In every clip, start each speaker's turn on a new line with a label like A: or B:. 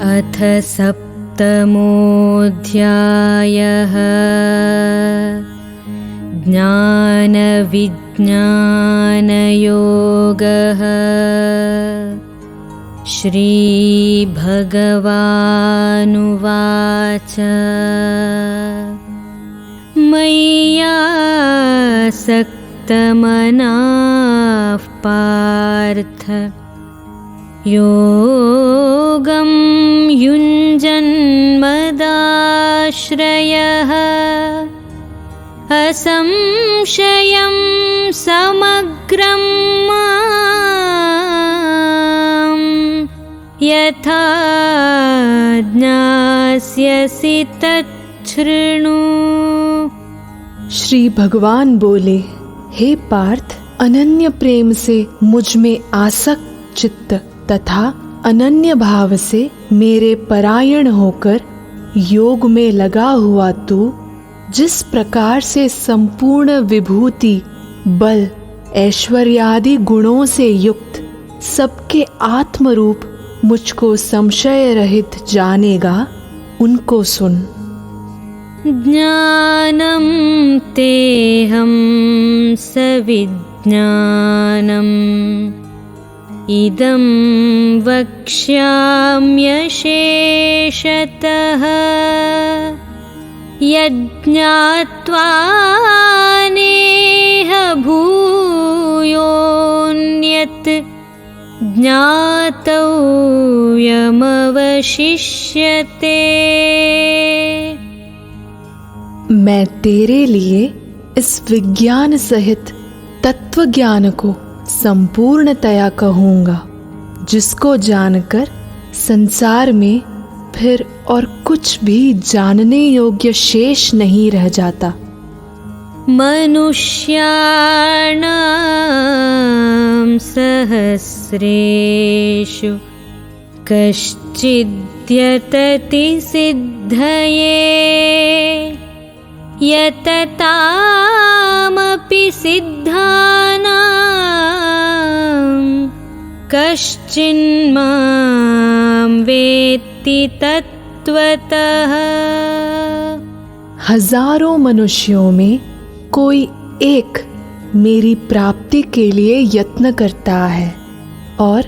A: अथ सप्तमोऽध्यायः। ज्ञानविज्ञानयोगः। श्रीभगवानुवाच। मय्यासक्तमनाः पार्थ योगं युञ्जन्मदाश्रयः असंशयं समग्रं मां यथा ज्ञास्यसि तच्छृणु।
B: श्री भगवान बोले, हे पार्थ, अनन्य प्रेम से मुझ में आसक्त चित्त तथा अनन्य भाव से मेरे परायण होकर योग में लगा हुआ तू जिस प्रकार से संपूर्ण विभूति, बल, ऐश्वर्यादि गुणों से युक्त सबके आत्मरूप मुझको संशय रहित जानेगा, उनको सुन।
A: ज्ञानं तेहं सविज्ञानम् इदं वक्ष्याम्यशेषतः यज्ञात्वा नेह भूयोऽन्यत् ज्ञातव्यमवशिष्यते।
B: मैं तेरे लिए इस विज्ञान सहित तत्व ज्ञान को संपूर्णतया कहूँगा, जिसको जानकर संसार में फिर और कुछ भी जानने योग्य शेष नहीं रह जाता।
A: मनुष्याणां सहस्रेषु कश्चिद्यतति सिद्धये यततामपि सिद्धानां कश्चिन्मां वेत्ति तत्त्वतः।
B: हजारों मनुष्यों में कोई एक मेरी प्राप्ति के लिए यत्न करता है, और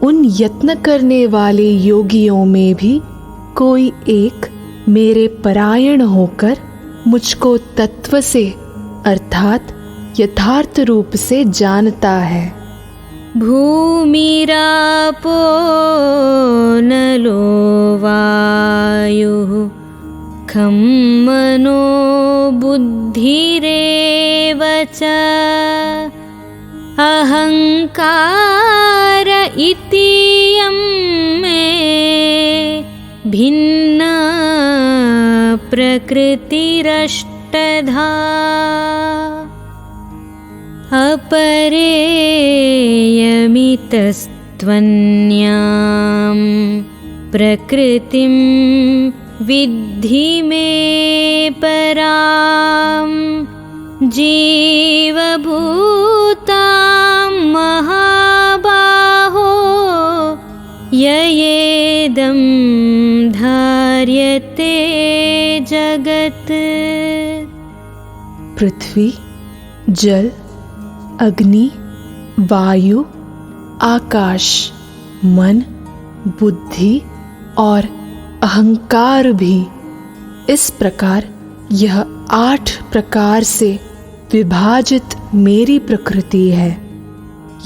B: उन यत्न करने वाले योगियों में भी कोई एक मेरे परायण होकर मुझको तत्व से अर्थात यथार्थ रूप से जानता है।
A: भूमिरापो नलो वायुः खं मनो बुद्धिरेव च अहंकार इतीयं मे भिन्ना प्रकृतिरष्टधा अपरेयमितस्त्वन्यां प्रकृतिं विद्धि मे परां जीवभूतां महाबाहो ययेदं धार्यते जगत्।
B: पृथ्वी, जल, अग्नि, वायु, आकाश, मन, बुद्धि और अहंकार भी इस प्रकार यह 8 प्रकार से विभाजित मेरी प्रकृति है।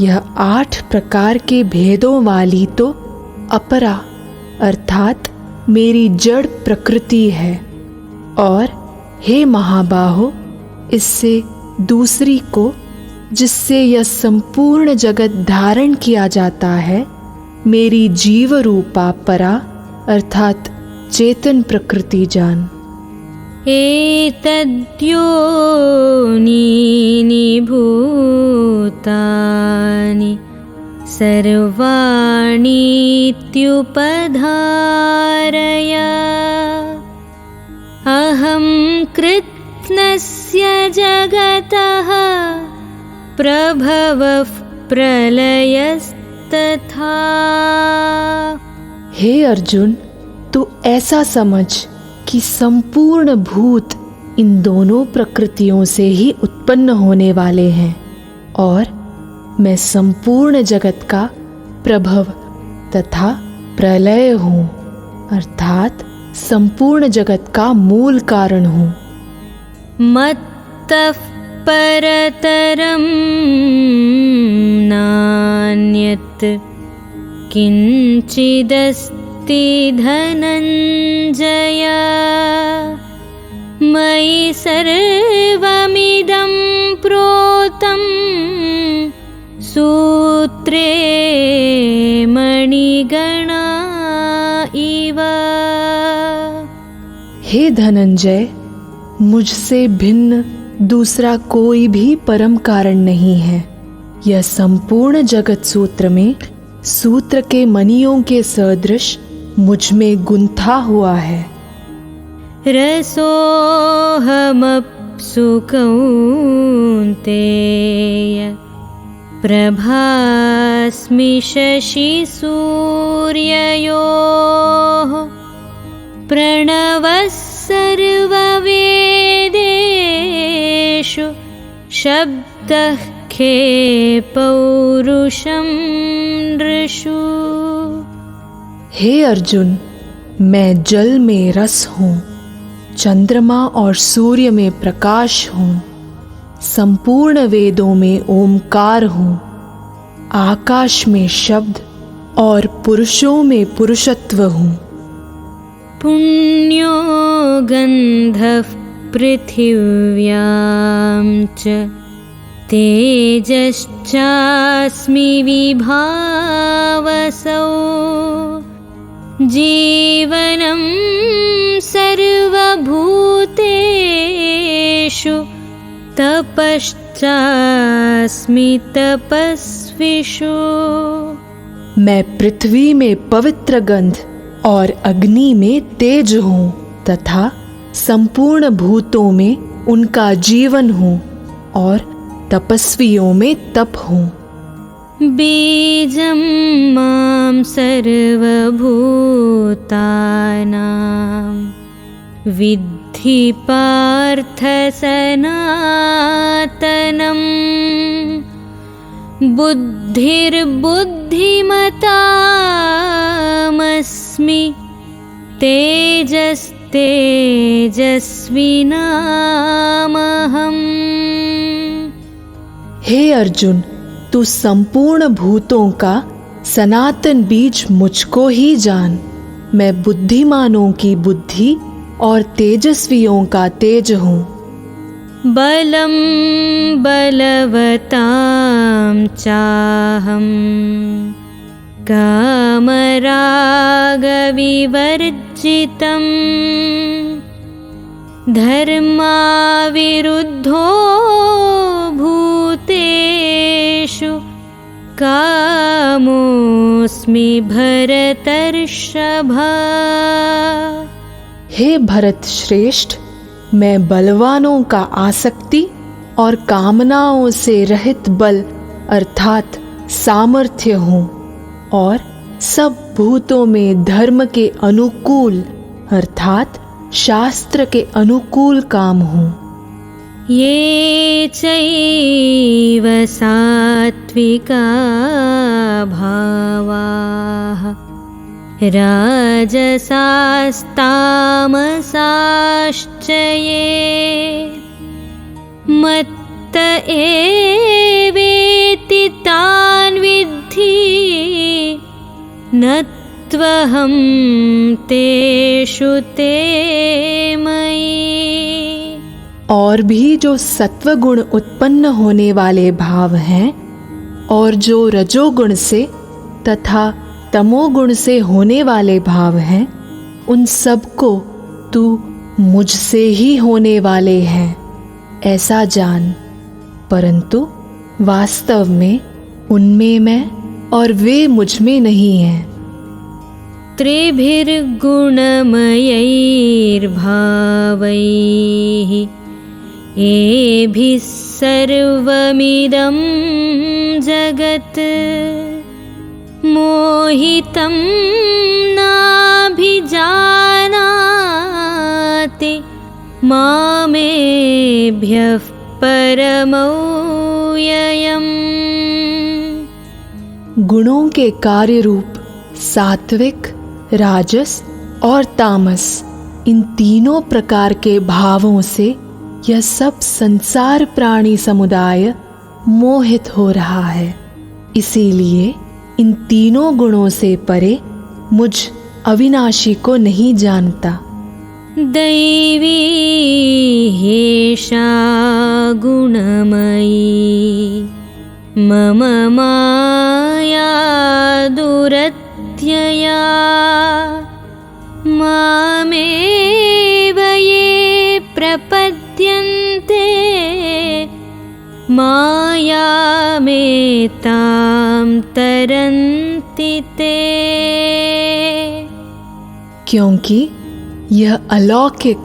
B: यह 8 प्रकार के भेदों वाली तो अपरा अर्थात मेरी जड़ प्रकृति है, और हे महाबाहो, इससे दूसरी को जिससे यह संपूर्ण जगत धारण किया जाता है, मेरी जीव रूपा परा अर्थात चेतन प्रकृति जान।
A: एतद्योनीनि भूतानि सर्वाणीत्युपधारय अहं कृत्स्नस्य जगतः प्रभवः प्रलयस्तथा।
B: हे अर्जुन, तो ऐसा समझ कि संपूर्ण भूत इन दोनों प्रकृतियों से ही उत्पन्न होने वाले हैं और मैं संपूर्ण जगत का प्रभव तथा प्रलय हूँ, अर्थात संपूर्ण जगत का मूल कारण हूँ।
A: मत्तः परतरं नान्यत् किंचिदस्ति धनंजय, मयि सर्वमिदं प्रोतं सूत्रे मणिगणा इव।
B: हे धनंजय, मुझसे भिन्न दूसरा कोई भी परम कारण नहीं है। यह संपूर्ण जगत सूत्र में सूत्र के मणियों के सदृश मुझ में गुंथा हुआ है।
A: रसोऽहमप्सु कौन्तेय प्रभास्मि शशि सूर्ययोः, प्रणवः सर्ववेदेषु शब्दः खे पौरुषं नृषु।
B: हे अर्जुन, मैं जल में रस हूँ, चंद्रमा और सूर्य में प्रकाश हूँ, संपूर्ण वेदों में ओमकार हूँ, आकाश में शब्द और पुरुषों में पुरुषत्व हूँ।
A: पुण्यो गन्धः पृथिव्यां च तेजश्चास्मि विभावसौ, जीवनं सर्वभूतेषु तपश्चास्मि तपस्विषु।
B: मैं पृथ्वी में पवित्र गंध और अग्नि में तेज हूँ तथा संपूर्ण भूतों में उनका जीवन हूँ और तपस्वियों में तप हूँ।
A: बीजं मां सर्वभूतानां विद्धि पार्थ सनातनं, बुद्धिर्बुद्धिमतामस्मि तेजस्तेजस्विनामहम्।
B: हे अर्जुन, तू संपूर्ण भूतों का सनातन बीज मुझको ही जान। मैं बुद्धिमानों की बुद्धि और तेजस्वियों का तेज हूँ।
A: बलं बलवतां चाहं कामरागविवर्जितं, धर्माविरुद्धो भूतेषु कामोऽस्मि भरतर्षभ।
B: हे भरत श्रेष्ठ, मैं बलवानों का आसक्ति और कामनाओं से रहित बल अर्थात सामर्थ्य हूँ और सब भूतों में धर्म के अनुकूल अर्थात शास्त्र के अनुकूल काम हूँ।
A: ये चैव सात्विका भावाः राजसास्तामसाश्च ये, मत्त एवेति तान् विद्धि न त्वहं तेषु ते मयि।
B: और भी जो सत्वगुण उत्पन्न होने वाले भाव हैं और जो रजोगुण से तथा तमोगुण से होने वाले भाव हैं, उन सबको तू मुझसे ही होने वाले हैं ऐसा जान, परंतु वास्तव में उनमें मैं और वे मुझ में नहीं हैं।
A: त्रिभिर्गुणमयैर्भावैः एभिः सर्वमिदं जगत्, मोहितं नाभिजानाति मामेभ्यः परमव्ययम्।
B: गुणों के कार्य रूप सात्विक, राजस और तामस, इन तीनों प्रकार के भावों से यह सब संसार प्राणी समुदाय मोहित हो रहा है। इसीलिए इन तीनों गुणों से परे मुझ अविनाशी को नहीं जानता।
A: दैवी हेषा गुणमयी मम माया दुरत्यया। मामेव ये प्रपद्यन्ते मायामेतां तरन्ति ते।
B: क्योंकि यह अलौकिक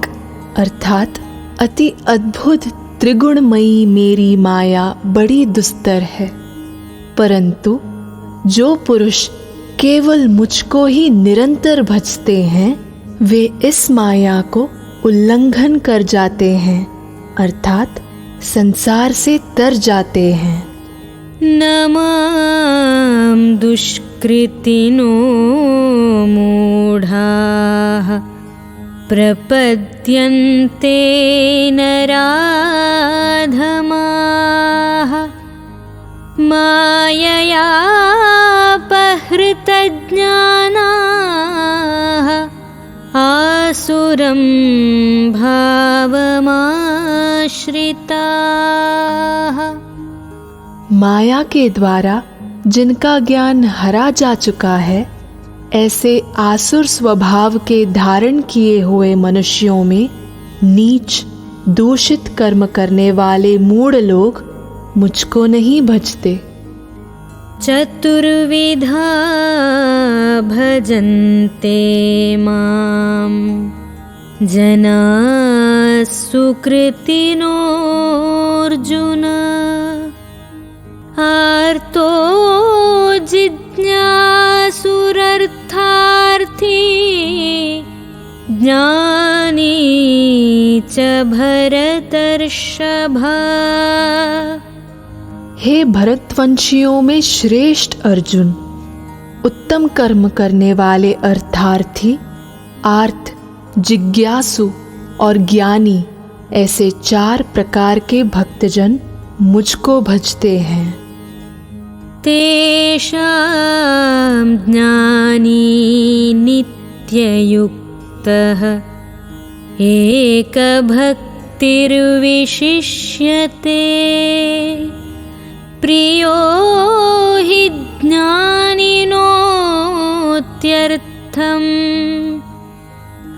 B: अर्थात अति अद्भुत त्रिगुणमयी मेरी माया बड़ी दुस्तर है, परंतु जो पुरुष केवल मुझको ही निरंतर भजते हैं वे इस माया को उल्लंघन कर जाते हैं, अर्थात संसार से तर जाते हैं।
A: न मां दुष्कृतिनो मूढाः प्रपद्यन्ते नराधमाः। माययापहृतज्ञानाः आसुरं भावमाश्रिताः।
B: माया के द्वारा जिनका ज्ञान हरा जा चुका है, ऐसे आसुर स्वभाव के धारण किए हुए मनुष्यों में नीच दूषित कर्म करने वाले मूढ़ लोग मुझको नहीं भजते।
A: चतुर्विधा भजन्ते मां जनाः सुकृतिनोऽर्जुन। आर्तो जिज्ञासुरर्थार्थी ज्ञानी च भरतर्षभ।
B: हे भरतवंशियों में श्रेष्ठ अर्जुन, उत्तम कर्म करने वाले अर्थार्थी, आर्त, जिज्ञासु और ज्ञानी, ऐसे 4 प्रकार के भक्तजन मुझको भजते हैं।
A: तेषां ज्ञानी नित्ययुक्तः एकभक्तिर्विशिष्यते। प्रियो हि ज्ञानिनोत्यर्थम्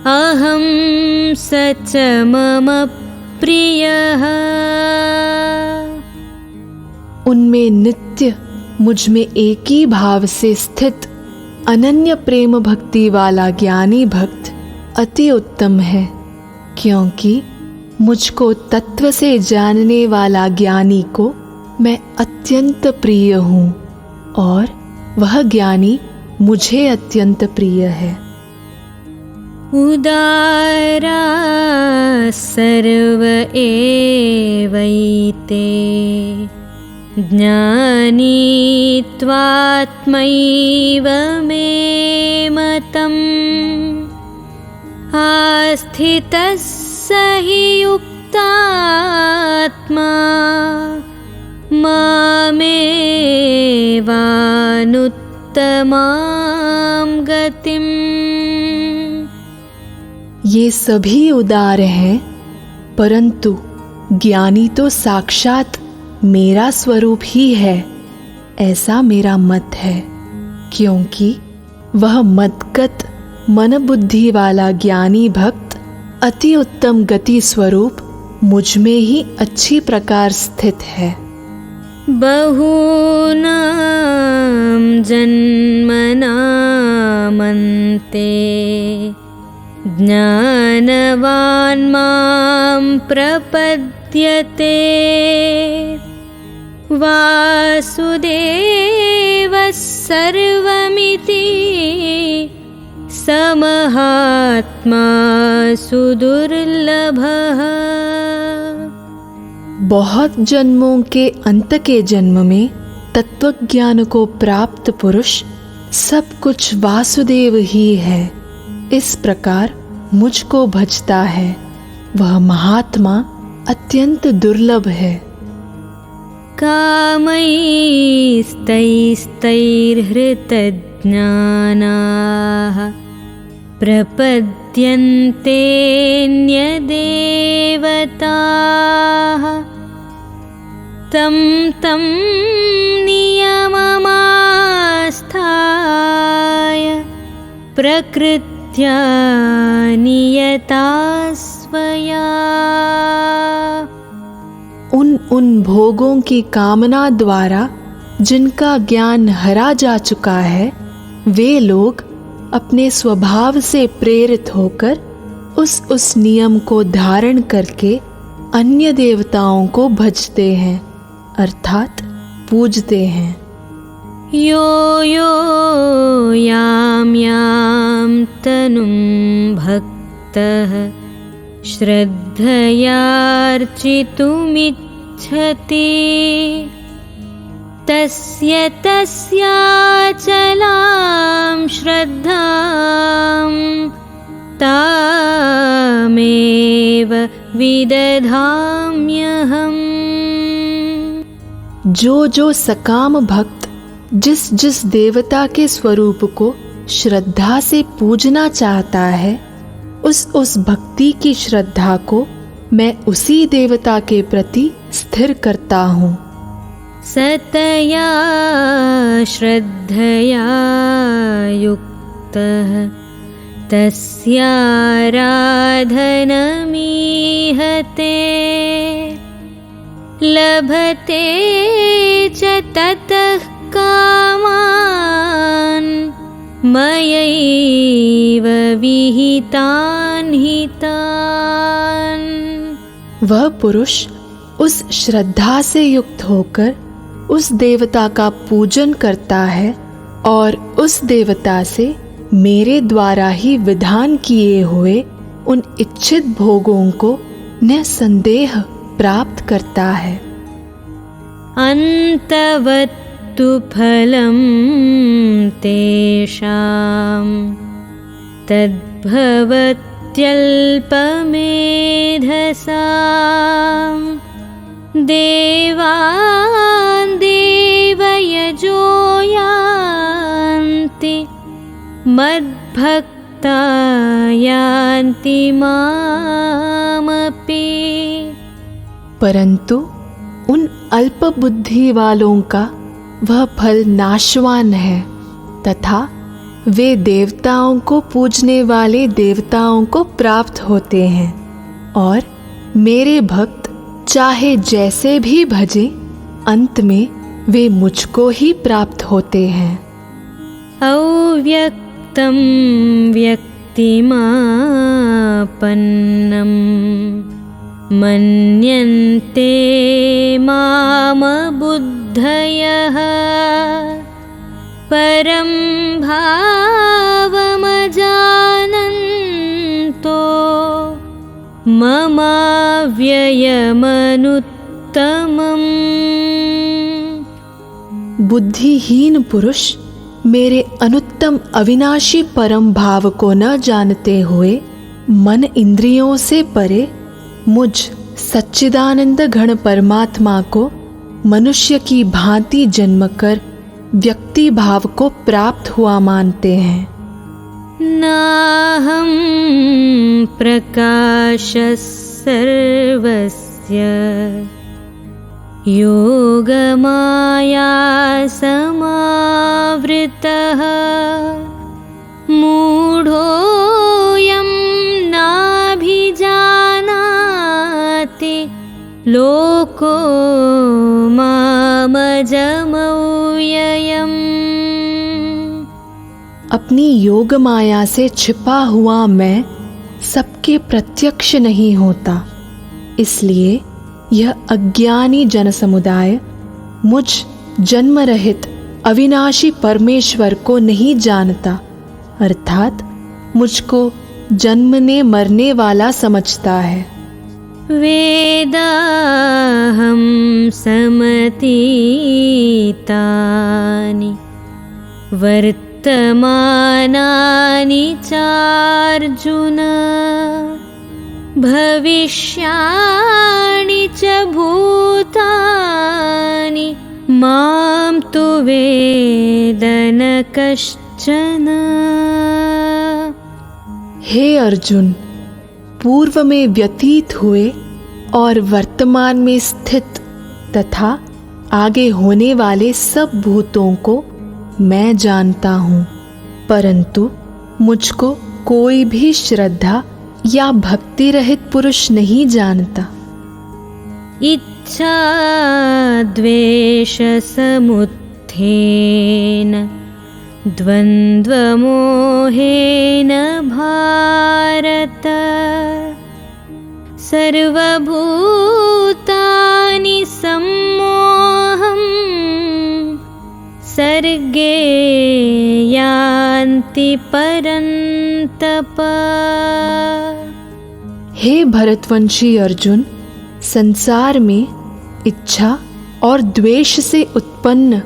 A: अहं स च मम प्रियः।
B: उनमें नित्य मुझ में एक ही भाव से स्थित अनन्य प्रेम भक्ति वाला ज्ञानी भक्त अति उत्तम है, क्योंकि मुझको तत्व से जानने वाला ज्ञानी को मैं अत्यंत प्रिय हूँ और वह ज्ञानी मुझे अत्यंत प्रिय है।
A: उदारा सर्व एवैते ज्ञानी त्वात्मैव मे मतम्। आस्थितः स हि युक्तात्मा मामेवानुत्तमां गतिम्।
B: ये सभी उदार हैं, परंतु ज्ञानी तो साक्षात मेरा स्वरूप ही है, ऐसा मेरा मत है, क्योंकि वह मदगत मन बुद्धि वाला ज्ञानी भक्त अति उत्तम गति स्वरूप मुझ में ही अच्छी प्रकार स्थित है।
A: बहूनां जन्मनामन्ते ज्ञानवान् मां प्रपद्यते। वासुदेवः सर्वमिति समहात्मा सुदुर्लभः।
B: बहुत जन्मों के अंत के जन्म में तत्वज्ञान को प्राप्त पुरुष सब कुछ वासुदेव ही है, इस प्रकार मुझको भजता है, वह महात्मा अत्यंत दुर्लभ है।
A: कामैस्तैस्तैर्हृतज्ञानाः प्रपद्यन्तेऽन्यदेवताः तं तं नियममास्थाय प्रकृत्या नियता स्वया।
B: उन भोगों की कामना द्वारा जिनका ज्ञान हरा जा चुका है, वे लोग अपने स्वभाव से प्रेरित होकर उस नियम को धारण करके अन्य देवताओं को भजते हैं, अर्थात पूजते हैं।
A: यो यो यां यां तनुं भक्तः श्रद्धयार्चितुमिच्छति तस्य तस्याचलां श्रद्धां तामेव विदधाम्यहम्।
B: जो सकाम भक्त जिस देवता के स्वरूप को श्रद्धा से पूजना चाहता है, उस भक्ति की श्रद्धा को मैं उसी देवता के प्रति स्थिर करता हूँ।
A: सतया श्रद्धया युक्तः तस्याराधनमीहते लभते च ततः कामान् मयैव विहितान् हितान्।
B: वह पुरुष उस श्रद्धा से युक्त होकर उस देवता का पूजन करता है और उस देवता से मेरे द्वारा ही विधान किए हुए उन इच्छित भोगों को निसंदेह प्राप्त करता है।
A: अन्तवत्तु फलं तेषां तद्भवत्यल्पमेधसां देवान् देवयजो यान्ति मद्भक्ता यान्ति मामपि।
B: परंतु उन अल्प बुद्धि वालों का वह फल नाशवान है तथा वे देवताओं को पूजने वाले देवताओं को प्राप्त होते हैं और मेरे भक्त चाहे जैसे भी भजे, अंत में वे मुझको ही प्राप्त होते हैं।
A: अव्यक्तं व्यक्तिमापन्नं मन्यन्ते मामबुद्धयः परं भावमजानन्तो ममाव्ययमनुत्तमम्।
B: बुद्धिहीन पुरुष मेरे अनुत्तम अविनाशी परम भाव को न जानते हुए मन इंद्रियों से परे मुझ सच्चिदानंद घन परमात्मा को मनुष्य की भांति जन्म कर व्यक्ति भाव को प्राप्त हुआ मानते हैं।
A: नाहं प्रकाशः सर्वस्य योगमाया समावृतः मूढोऽयं नाभिजानाति लोको मामजमव्ययम्।
B: अपनी योग माया से छिपा हुआ मैं सबके प्रत्यक्ष नहीं होता, इसलिए यह अज्ञानी जन समुदाय मुझ जन्म रहित अविनाशी परमेश्वर को नहीं जानता, अर्थात मुझको जन्मने मरने वाला समझता है।
A: वेदाहं समतीतानि वर्तमानानि चार्जुन भविष्याणि च भूतानि मां तु वेद न कश्चन।
B: हे अर्जुन, पूर्व में व्यतीत हुए और वर्तमान में स्थित तथा आगे होने वाले सब भूतों को मैं जानता हूँ, परंतु मुझको कोई भी श्रद्धा या भक्ति रहित पुरुष नहीं जानता।
A: इच्छा द्वेष समुत्थेन द्वन्द्वमोहेन भारत सर्वभूतानि सम्मोहं सर्गे यान्ति परन्तप।
B: हे भरतवंशी अर्जुन, संसार में इच्छा और द्वेष से उत्पन्न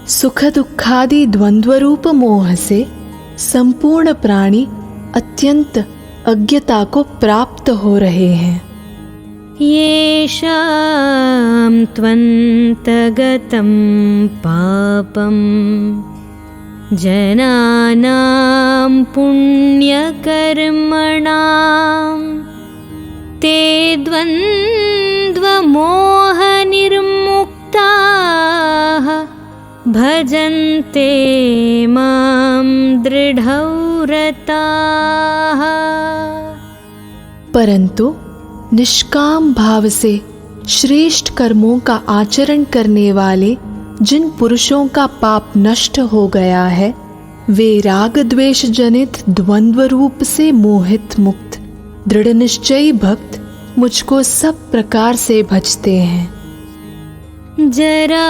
B: सुख दुखादि द्वंद्व रूप मोह से संपूर्ण प्राणी अत्यंत अज्ञता को प्राप्त हो रहे हैं।
A: येषां त्वन्तगतं पापं जनानां पुण्यकर्मणां ते द्वन्द्वमोहनिर्मुक्ताः भजन्ते मां दृढव्रताः।
B: परंतु निष्काम भाव से श्रेष्ठ कर्मों का आचरण करने वाले जिन पुरुषों का पाप नष्ट हो गया है, वे राग द्वेष जनित द्वंद्व रूप से मोहित मुक्त दृढ़ निश्चयी भक्त मुझको सब प्रकार से भजते हैं।
A: जरा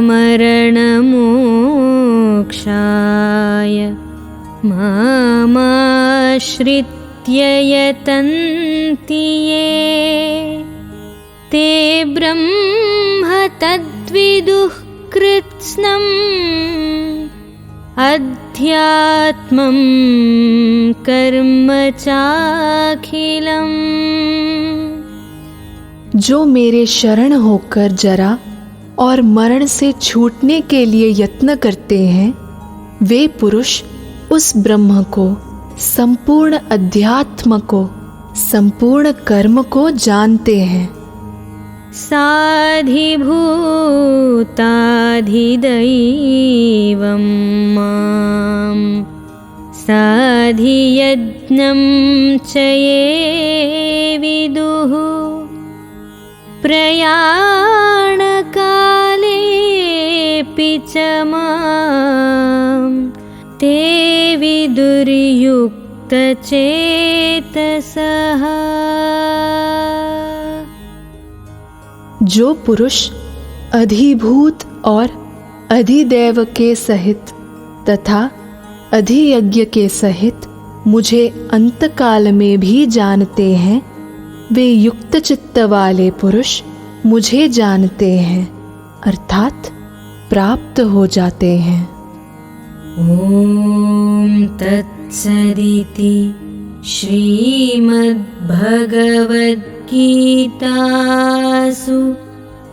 A: मरण मोक्षाय मामाश्रित्य यतन्ति ये ते ब्रह्म तद्विदुः कृत्स्नम् अध्यात्मं कर्म चाखिलम्।
B: जो मेरे शरण होकर जरा और मरण से छूटने के लिए यत्न करते हैं, वे पुरुष उस ब्रह्म को, संपूर्ण अध्यात्म को, संपूर्ण कर्म को जानते हैं।
A: साधिभूताधिदैवं मां साधियज्ञं च ये विदुः प्रयाणकालेऽपि च मां ते विदुर्युक्तचेतसः।
B: जो पुरुष अधिभूत और अधिदैव के सहित तथा अधियज्ञ के सहित मुझे अंतकाल में भी जानते हैं, वे युक्त चित्त वाले पुरुष मुझे जानते हैं, अर्थात प्राप्त हो जाते हैं।
A: ॐ तत्सदिति श्रीमद्भगवद्गीतासु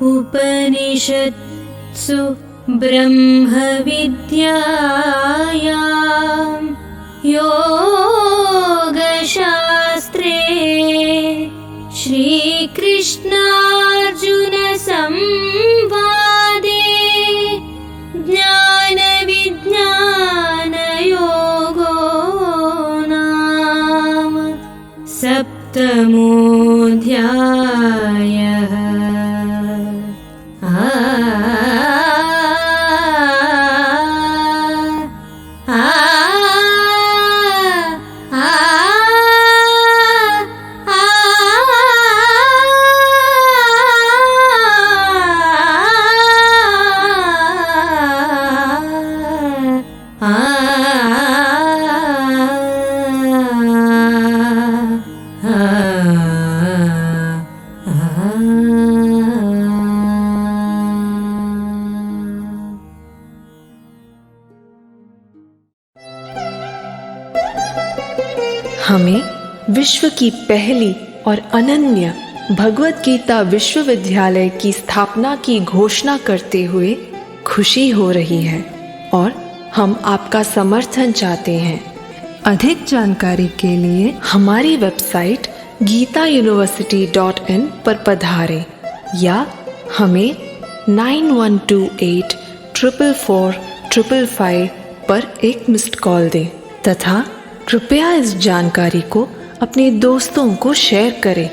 A: उपनिषत्सु ब्रह्मविद्यायां योगशास्त्रे श्रीकृष्णार्जुनसंवादे ज्ञानविज्ञानयोगो नाम सप्तमोऽध्यायः।
B: हमें विश्व की पहली और अनन्य भगवत गीता विश्वविद्यालय की स्थापना की घोषणा करते हुए खुशी हो रही है और हम आपका समर्थन चाहते हैं। अधिक जानकारी के लिए हमारी वेबसाइट gitauniversity.in पर पधारें या हमें 9128444555 पर एक मिस्ड कॉल दें तथा कृपया इस जानकारी को अपने दोस्तों को शेयर करें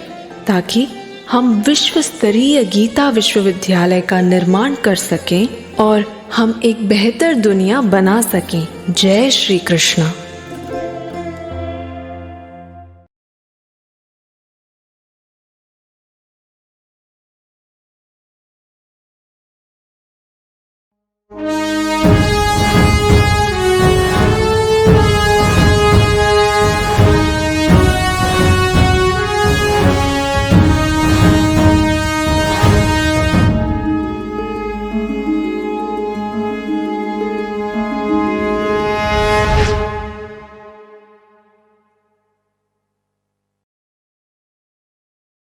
B: ताकि हम विश्व स्तरीय गीता विश्वविद्यालय का निर्माण कर सकें और हम एक बेहतर दुनिया बना सकें। जय श्री कृष्ण।